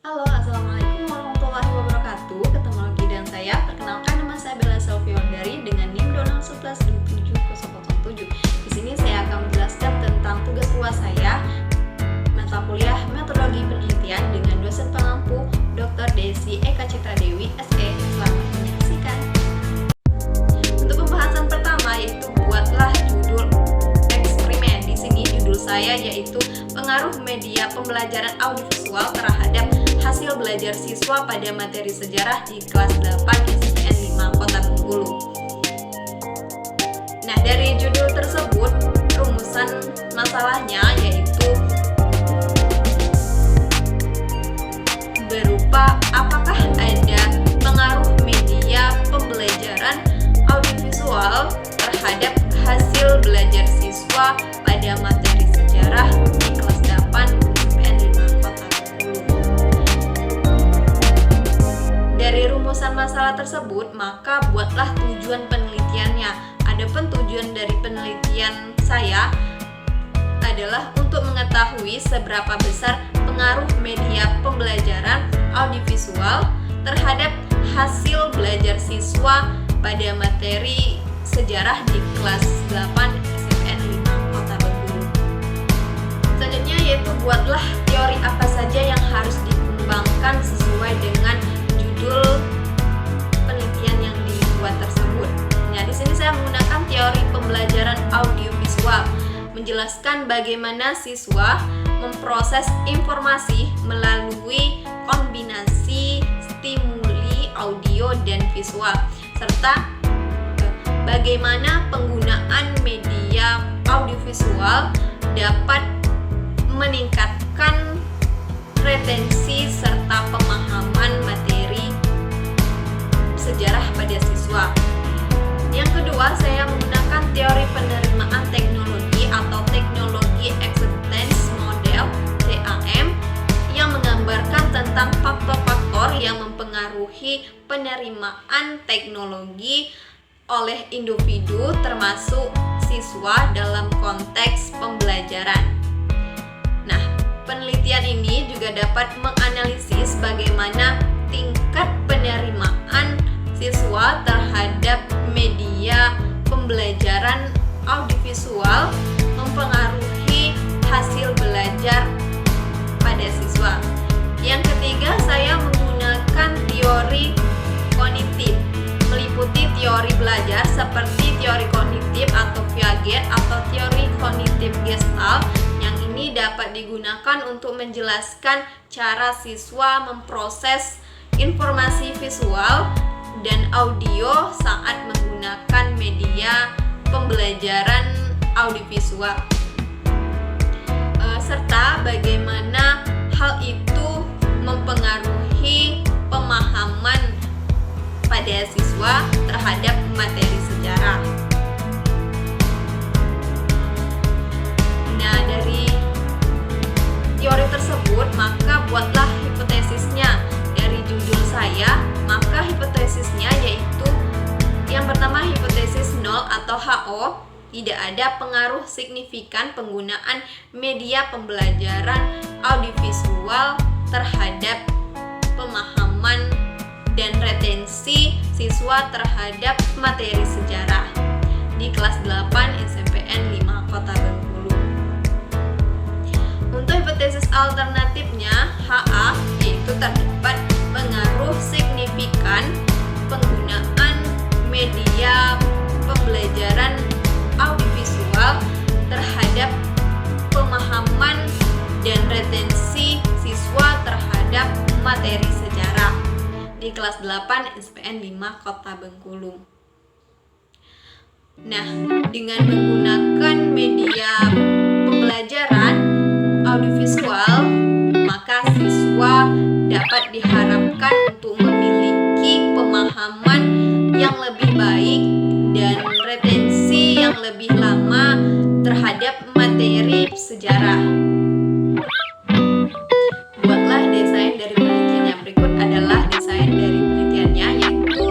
Halo, Assalamualaikum warahmatullahi wabarakatuh. Ketemu lagi dengan saya. Perkenalkan, nama saya Bella Selviondari dengan NIM 2112707. Di sini saya akan menjelaskan tentang tugas UAS saya, mata kuliah metodologi penelitian dengan dosen pengampu Dr. Desi Eka Citra Dewi, SE. Selamat menyaksikan. Untuk pembahasan pertama yaitu buatlah judul eksperimen. Di sini judul saya yaitu pengaruh media pembelajaran audiovisual terhadap hasil belajar siswa pada materi sejarah di kelas 8 SPN 5 Kota Bengkulu. Nah, dari judul tersebut, rumusan masalahnya yaitu berupa apakah ada pengaruh media pembelajaran audiovisual terhadap hasil belajar siswa pada materi sejarah di kelas 8 SPN 5 Kota Bengkulu. Dari rumusan masalah tersebut, maka buatlah tujuan penelitiannya. Adapun tujuan dari penelitian saya adalah untuk mengetahui seberapa besar pengaruh media pembelajaran audiovisual terhadap hasil belajar siswa pada materi sejarah di kelas 8 SPN 5 Kota Bengkulu. Selanjutnya yaitu buatlah teori apa saja yang harus dikembangkan sesuai dengan judul penelitian yang dibuat tersebut. Nah, di sini saya menggunakan teori pembelajaran audiovisual, menjelaskan bagaimana siswa memproses informasi melalui kombinasi stimuli audio dan visual, serta bagaimana penggunaan media audiovisual dapat meningkatkan retensi serta pemahaman materi sejarah pada siswa. Yang kedua, saya menggunakan teori penerimaan teknologi atau teknologi acceptance model TAM yang menggambarkan tentang faktor-faktor yang mempengaruhi penerimaan teknologi oleh individu termasuk siswa dalam konteks pembelajaran. Nah, penelitian ini juga dapat menganalisis bagaimana tingkat penerimaan siswa terhadap media pembelajaran audiovisual mempengaruhi hasil belajar pada siswa. Yang ketiga, saya menggunakan teori kognitif, meliputi teori belajar seperti teori kognitif atau Piaget atau teori kognitif Gestalt yang ini dapat digunakan untuk menjelaskan cara siswa memproses informasi visual dan audio saat menggunakan media pembelajaran audiovisual, serta bagaimana hal itu mempengaruhi pemahaman pada siswa terhadap materi sejarah. Nah, dari teori tersebut, maka buatlah hipotesisnya. Dari judul saya, maka hipotesisnya yaitu yang pertama, hipotesis 0 atau HO, tidak ada pengaruh signifikan penggunaan media pembelajaran audiovisual terhadap pemahaman dan retensi siswa terhadap materi sejarah di kelas 8 SPN 5 Kota Bengkulu. Untuk hipotesis alternatifnya HA, yaitu terdapat pengaruh signifikan penggunaan media pembelajaran audiovisual terhadap pemahaman dan retensi siswa terhadap materi sejarah di kelas 8 SPN 5 Kota Bengkulu. Nah, dengan menggunakan media pembelajaran audiovisual, maka siswa dapat diharapkan untuk memiliki pemahaman yang lebih baik dan retensi yang lebih lama terhadap materi sejarah. Buatlah desain dari penelitian. Yang berikut adalah desain dari penelitiannya, yaitu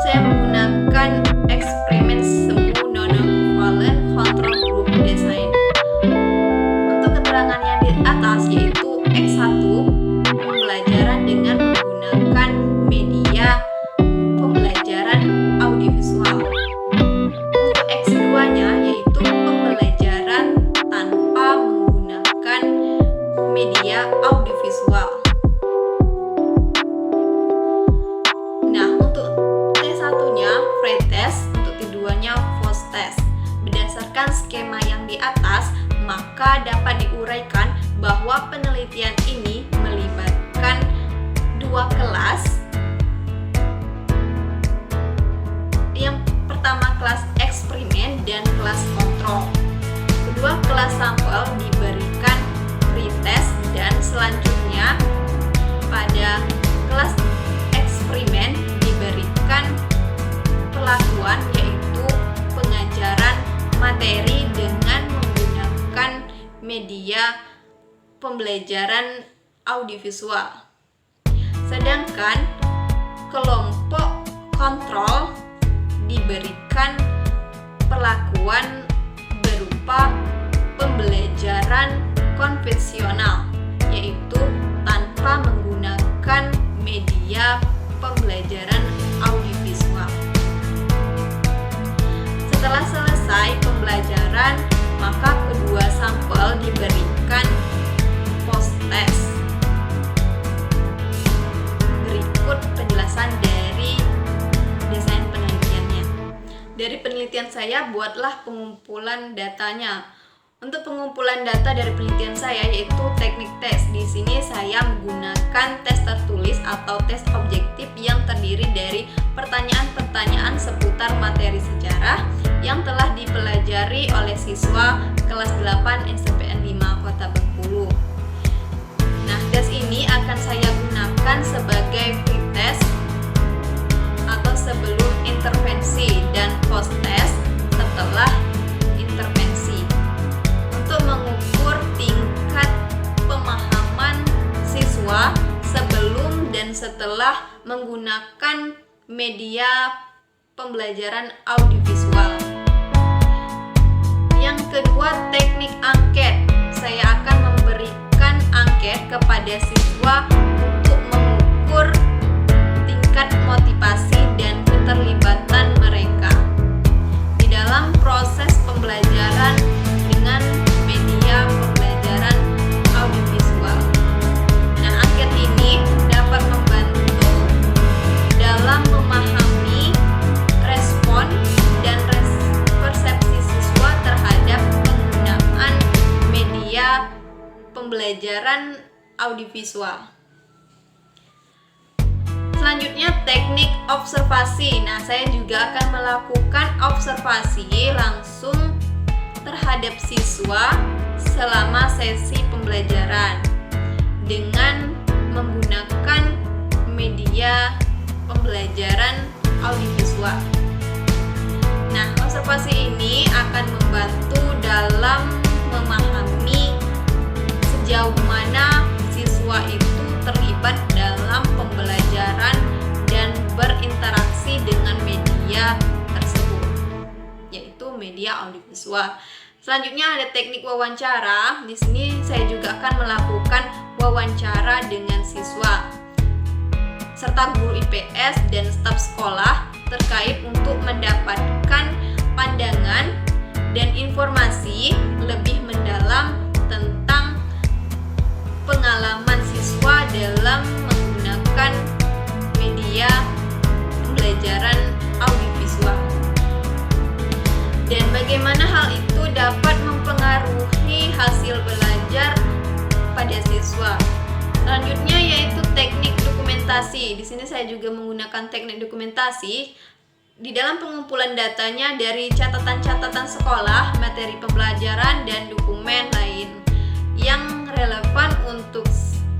saya menggunakan eksperimen semu non-covalent control group design. Untuk keterangan yang di atas yaitu X1 maka dapat diuraikan bahwa penelitian ini melibatkan dua kelas. Yang pertama kelas eksperimen dan kelas kontrol. Kedua kelas sampel diberikan pretest dan selanjutnya pada kelas eksperimen diberikan perlakuan, yaitu pengajaran materi dengan menggunakan media pembelajaran audiovisual. Sedangkan kelompok kontrol diberikan perlakuan berupa pembelajaran konvensional, yaitu tanpa menggunakan media pembelajaran audiovisual. Setelah selesai pembelajaran, maka kedua sampel diberikan post-test. Berikut penjelasan dari desain penelitiannya. Dari penelitian saya, buatlah pengumpulan datanya. Untuk pengumpulan data dari penelitian saya yaitu teknik tes. Di sini saya menggunakan tes tertulis atau tes objektif yang terdiri dari pertanyaan-pertanyaan seputar materi sejarah yang telah dipelajari oleh siswa kelas 8 SMPN 5 Kota Bengkulu. Nah, tes ini akan saya gunakan sebagai pretest atau sebelum intervensi dan post test setelah intervensi, untuk mengukur tingkat pemahaman siswa sebelum dan setelah menggunakan media pembelajaran audiovisual. Yang kedua, teknik angket. Saya akan memberikan angket kepada siswa untuk mengukur tingkat motivasi dan keterlibatan mereka di dalam proses pembelajaran dengan media pembelajaran audiovisual. Nah, angket ini dapat membantu dalam memahami respon dan persepsi siswa terhadap penggunaan media pembelajaran audiovisual. Selanjutnya, teknik observasi. Nah, saya juga akan melakukan observasi langsung terhadap siswa selama sesi pembelajaran dengan menggunakan media pembelajaran audiovisual. Nah, observasi ini akan membantu dalam memahami sejauh mana siswa itu terlibat dalam pembelajaran dan berinteraksi dengan media tersebut, yaitu media audiovisual. Selanjutnya ada teknik wawancara. Di sini saya juga akan melakukan wawancara dengan siswa serta guru IPS dan staf sekolah terkait untuk mendapatkan pandangan dan informasi lebih mendalam tentang pengalaman siswa dalam menggunakan media pembelajaran audiovisual dan bagaimana hal itu dapat mempengaruhi hasil belajar pada siswa. Selanjutnya yaitu teknik dokumentasi. Di sini saya juga menggunakan teknik dokumentasi di dalam pengumpulan datanya dari catatan-catatan sekolah, materi pembelajaran dan dokumen lain yang relevan untuk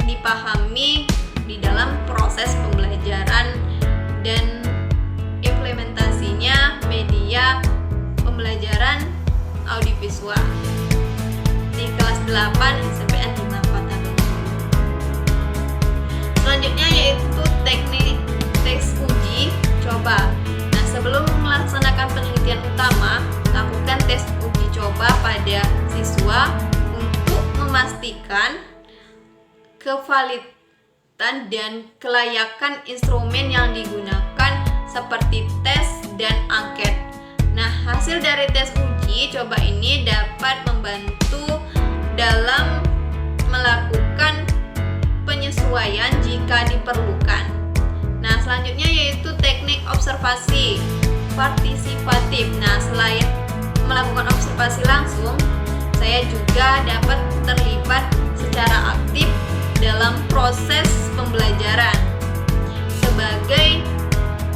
dipahami di dalam proses pembelajaran dan implementasinya media pembelajaran audiovisual di kelas 8 SMPN 5 Kota Bengkulu. Selanjutnya yaitu teknik tes uji coba. Nah, sebelum melaksanakan penelitian utama, lakukan tes uji coba pada siswa untuk memastikan kevalidan dan kelayakan instrumen yang digunakan seperti tes dan angket. Nah, hasil dari tes uji coba ini dapat membantu dalam melakukan penyesuaian jika diperlukan. Nah, selanjutnya yaitu teknik observasi partisipatif. Nah, selain melakukan observasi langsung, saya juga dapat terlibat secara aktif dalam proses pembelajaran sebagai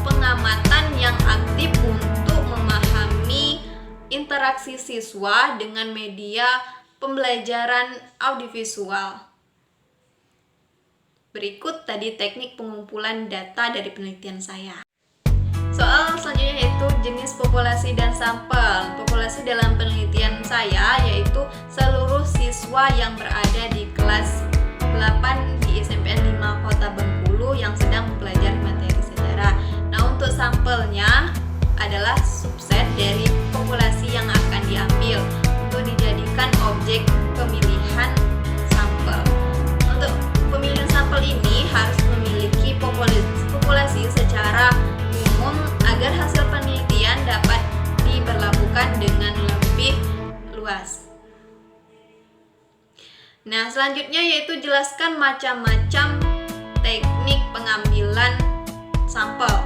pengamatan yang aktif untuk memahami interaksi siswa dengan media pembelajaran audiovisual. Berikut tadi teknik pengumpulan data dari penelitian saya. Soal selanjutnya yaitu jenis populasi dan sampel. Populasi dalam penelitian saya yaitu seluruh siswa yang berada di kelas 8 di SMPN 5 Kota Bengkulu yang sedang mempelajari materi sejarah. Nah, untuk sampelnya adalah subset dari populasi yang akan diambil untuk dijadikan objek pemilihan sampel. Untuk pemilihan sampel ini harus memiliki populasi secara umum agar hasil penelitian dapat diberlakukan dengan lebih luas. Nah, selanjutnya yaitu jelaskan macam-macam teknik pengambilan sampel.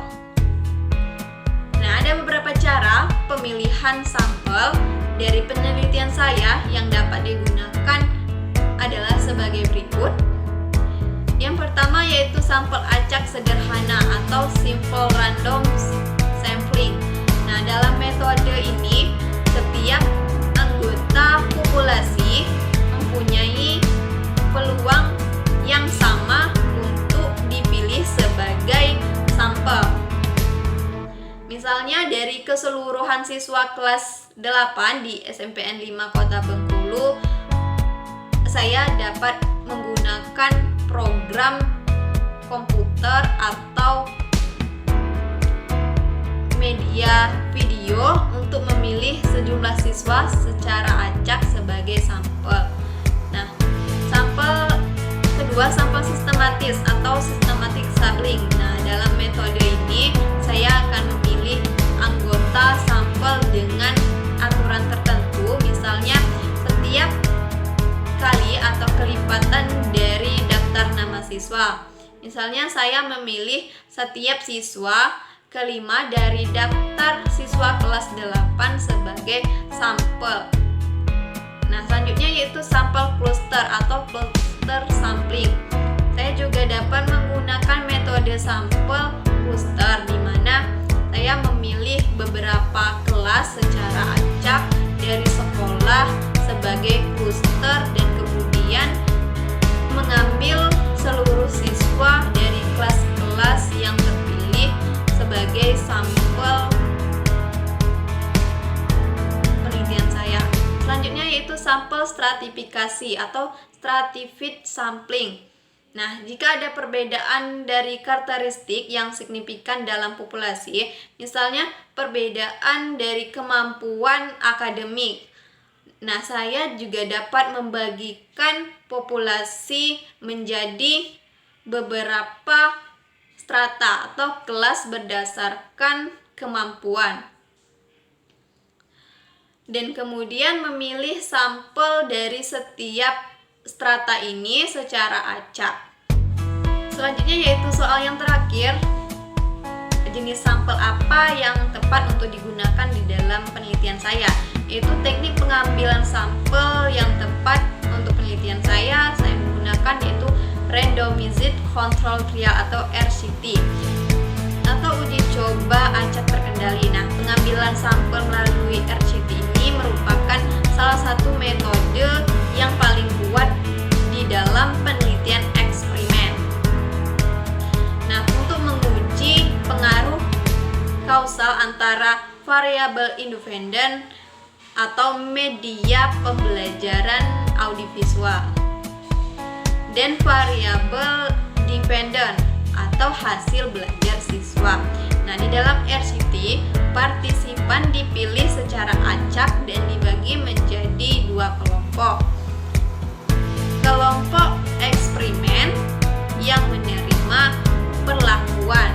Nah, ada beberapa cara pemilihan sampel dari penelitian saya yang dapat digunakan adalah sebagai berikut. Yang pertama yaitu sampel acak sederhana atau simple random sampling. Nah, dalam metode ini setiap anggota populasi mempunyai peluang yang sama untuk dipilih sebagai sampel. Misalnya dari keseluruhan siswa kelas 8 di SMPN 5 Kota Bengkulu, saya dapat menggunakan program komputer atau media video untuk memilih sejumlah siswa secara acak sebagai sampel. Nah, sampel kedua sampel sistematis atau systematic sampling. Nah, dalam metode ini saya akan memilih anggota sampel dengan aturan tertentu, misalnya setiap kali atau kelipatan dari daftar nama siswa. Misalnya saya memilih setiap siswa kelima dari daftar siswa kelas 8 sebagai sampel. Nah, selanjutnya yaitu sampel cluster atau cluster sampling. Saya juga dapat menggunakan metode sampel cluster di mana saya memilih beberapa kelas secara acak dari sekolah sebagai cluster dan kemudian mengambil seluruh siswa dari kelas-kelas yang terpilih sebagai sampel penelitian saya. Selanjutnya yaitu sampel stratifikasi atau stratified sampling. Nah, jika ada perbedaan dari karakteristik yang signifikan dalam populasi, misalnya perbedaan dari kemampuan akademik, nah, saya juga dapat membagikan populasi menjadi beberapa strata atau kelas berdasarkan kemampuan. Dan kemudian memilih sampel dari setiap strata ini secara acak. Selanjutnya yaitu soal yang terakhir, jenis sampel apa yang tepat untuk digunakan di dalam penelitian saya, yaitu teknik pengambilan sampel yang tepat untuk penelitian saya menggunakan yaitu randomized control trial atau RCT atau uji coba acak terkendali. Nah, pengambilan sampel melalui RCT ini merupakan salah satu metode yang paling kuat di dalam penelitian eksperimen. Nah, untuk menguji pengaruh kausal antara variabel independen atau media pembelajaran audiovisual dan variabel dependen atau hasil belajar siswa. Nah, di dalam RCT, partisipan dipilih secara acak dan dibagi menjadi dua kelompok. Kelompok eksperimen yang menerima perlakuan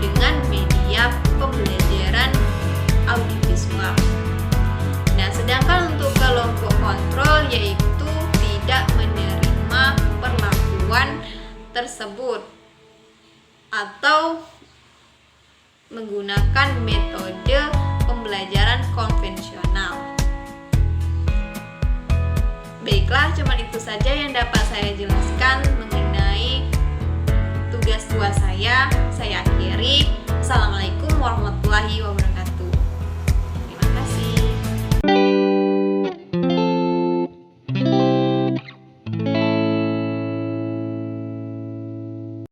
dengan media pembelajaran audiovisual. Nah, sedangkan untuk kelompok kontrol yaitu tidak menerima perlakuan tersebut atau menggunakan metode pembelajaran konvensional. Baiklah, cuma itu saja yang dapat saya jelaskan mengenai tugas 2 saya. Saya akhiri. Assalamualaikum warahmatullahi wabarakatuh.